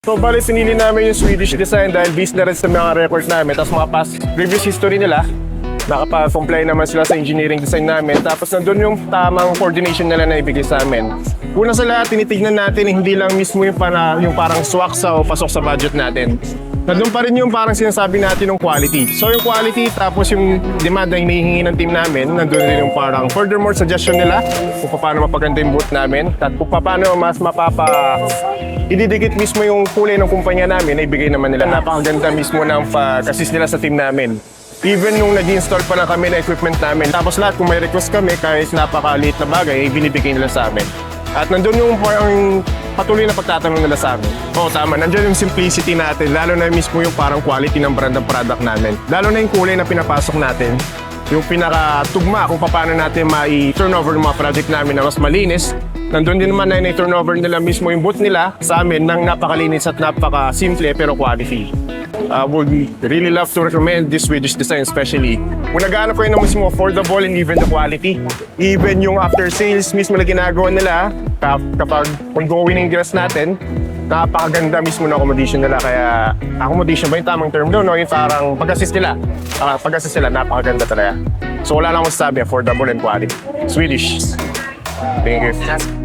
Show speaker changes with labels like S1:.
S1: So, bali, pinili namin yung Swedish design dahil based na rin sa mga record namin. Tapos mga past previous history nila, nakapag-comply naman sila sa engineering design namin. Tapos nandun yung tamang coordination nila na ibigay sa amin. Una sa lahat, tinitignan natin hindi lang mismo yung parang swak sa o pasok sa budget natin. Nandun pa rin yung parang sinasabi natin ng quality. So yung quality tapos yung demand na hinihingi ng team namin, nandun rin yung parang furthermore suggestion nila kung paano mapaganda yung booth namin at kung paano mas ididikit mismo yung kulay ng kumpanya namin na ibigay naman nila. Napakaganda mismo ng pag-assist nila sa team namin. Even nung nag-install pa lang kami ng equipment namin. Tapos lahat kung may request kami kahit napakaliit na bagay, binibigay nila sa amin. At nandun yung parang patuloy na pagtatanong nila sa amin. Oo, tama. Nandun yung simplicity natin. Lalo na mismo yung parang quality ng brand ng product namin. Lalo na yung kulay na pinapasok natin. Yung pinakatugma kung paano natin ma-turnover ng mga project namin na mas malinis. Nandun din naman na i-turnover nila mismo yung booth nila sa amin ng napakalinis at napaka-simple pero quality. Would really love to recommend this Swedish design especially. Kung nag-aanap ko yun ng mismo affordable and even the quality. Even yung after sales mismo na ginagawa nila kapag ongoing yung dress natin, napakaganda mismo ng accommodation nila. Kaya accommodation ba yung tamang term doon? No? Yung parang pag-assist nila. Pag-assist nila, napakaganda talaga. So wala lang masasabi, affordable and quality. Swedish. Thank you.